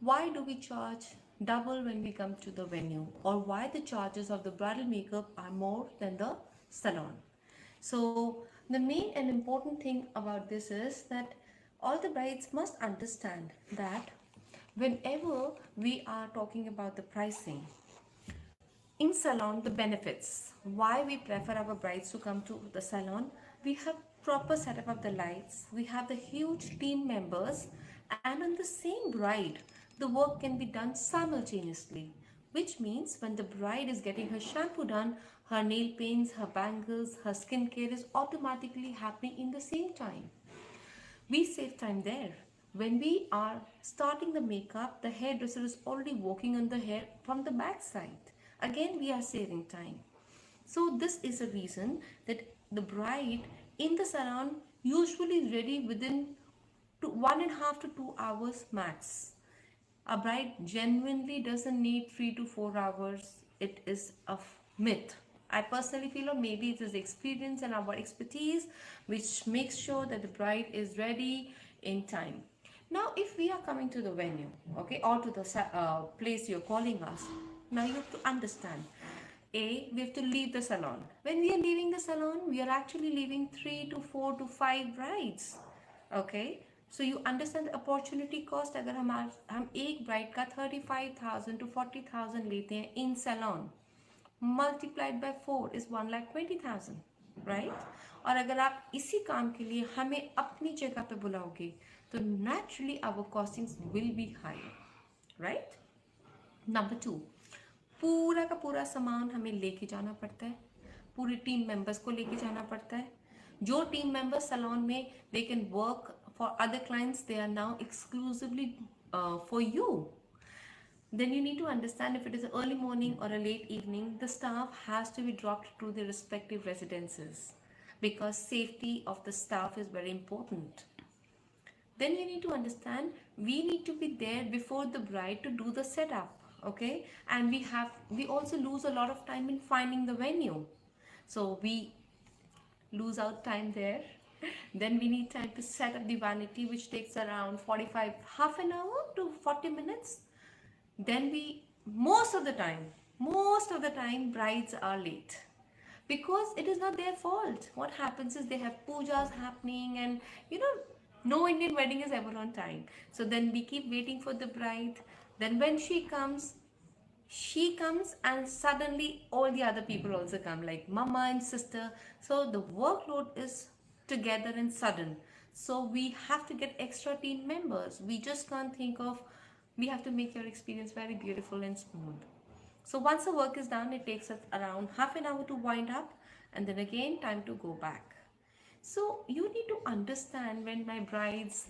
Why do we charge double when we come to the venue, or why the charges of the bridal makeup are more than the salon? So the main and important thing about this is that all the brides must understand that whenever we are talking about the pricing, in salon, the benefits, why we prefer our brides to come to the salon, we have proper setup of the lights, we have the huge team members, and on the same bride the work can be done simultaneously, which means when the bride is getting her shampoo done, her nail paints, her bangles, her skincare is automatically happening in the same time. We save time there. When we are starting the makeup, the hairdresser is already working on the hair from the back side. Again, we are saving time. So this is a reason that the bride in the salon usually is ready within 1.5 to 2 hours max. A bride genuinely doesn't need 3 to 4 hours. It is a myth. I personally feel, or maybe it is experience and our expertise, which makes sure that the bride is ready in time. Now, if we are coming to the venue, okay, or to the place you're calling us, now you have to understand. We have to leave the salon. When we are leaving the salon, we are actually leaving 3 to 4 to 5 brides. Okay, so you understand the opportunity cost. अगर हम एक bride का 35,000 to 40,000 लेते हैं in salon, multiplied by 4 is 1,20,000, right? और अगर आप इसी काम के लिए हमें अपनी जगह पे बुलाओगे तो naturally our costings will be higher, right? Number 2, पूरा का पूरा सामान हमें लेके जाना पड़ता है, पूरी टीम मेंबर्स को लेके जाना पड़ता है. जो टीम मेंबर्स सैलून में they can work for other clients, they are now exclusively for you. Then you need to understand, if it is early morning or a late evening, the staff has to be dropped to their respective residences because safety of the staff is very important. Then you need to understand, we need to be there before the bride to do the setup, okay? And we also lose a lot of time in finding the venue, so we lose out time there. Then we need time to set up the vanity, which takes around 45 half an hour to 40 minutes. Then most of the time brides are late because it is not their fault. What happens is they have pujas happening, and no Indian wedding is ever on time. So then we keep waiting for the bride. Then when she comes and suddenly all the other people also come, like mama and sister. So the workload is together and sudden. So we have to get extra team members. We just can't think of, we have to make your experience very beautiful and smooth. So once the work is done, it takes us around half an hour to wind up, and then again time to go back. So you need to understand, when my brides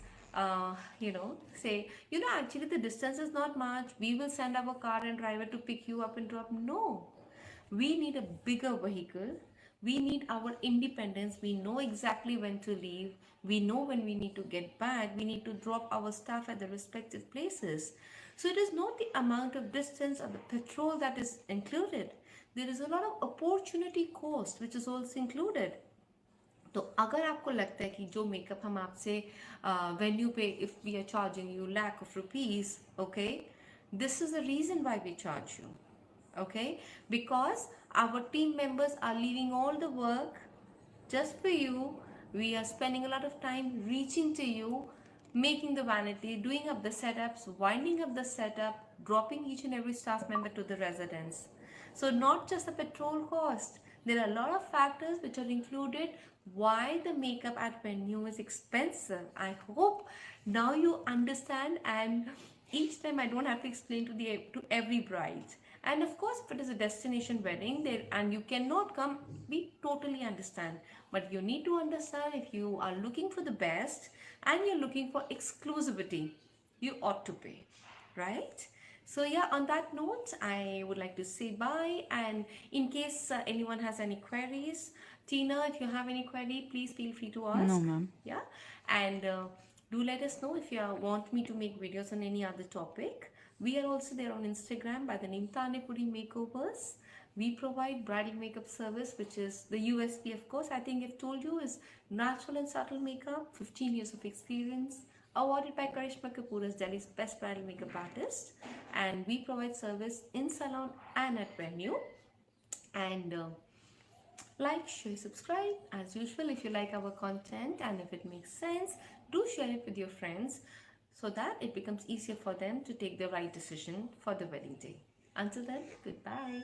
say, actually the distance is not much, we will send our car and driver to pick you up and drop. No, we need a bigger vehicle. We need our independence. We know exactly when to leave. We know when we need to get back. We need to drop our staff at the respective places. So it is not the amount of distance or the petrol that is included. There is a lot of opportunity cost which is also included. तो अगर आपको लगता है कि जो makeup हम आपसे venue पे, if we are charging you lakh of rupees, okay, this is the reason why we charge you, okay? Because our team members are leaving all the work just for you. We are spending a lot of time reaching to you, making the vanity, doing up the setups, winding up the setup, dropping each and every staff member to the residence. So not just the petrol cost, there are a lot of factors which are included why the makeup at venue is expensive. I hope now you understand, and each time I don't have to explain to every bride. And of course, if it is a destination wedding there and you cannot come, we totally understand. But you need to understand, if you are looking for the best and you're looking for exclusivity, you ought to pay, right? So yeah, on that note, I would like to say bye. And in case anyone has any queries, Tina, if you have any query, please feel free to ask. No, ma'am. Yeah, and do let us know if you want me to make videos on any other topic. We are also there on Instagram by the name Tanipuri Makeovers. We provide bridal makeup service, which is the USP, of course, I think I've told you, is natural and subtle makeup, 15 years of experience, awarded by Karishma Kapoor as Delhi's best bridal makeup artist. And we provide service in salon and at venue. And like, share, subscribe. As usual, if you like our content and if it makes sense, do share it with your friends so that it becomes easier for them to take the right decision for the wedding day. Until then, goodbye.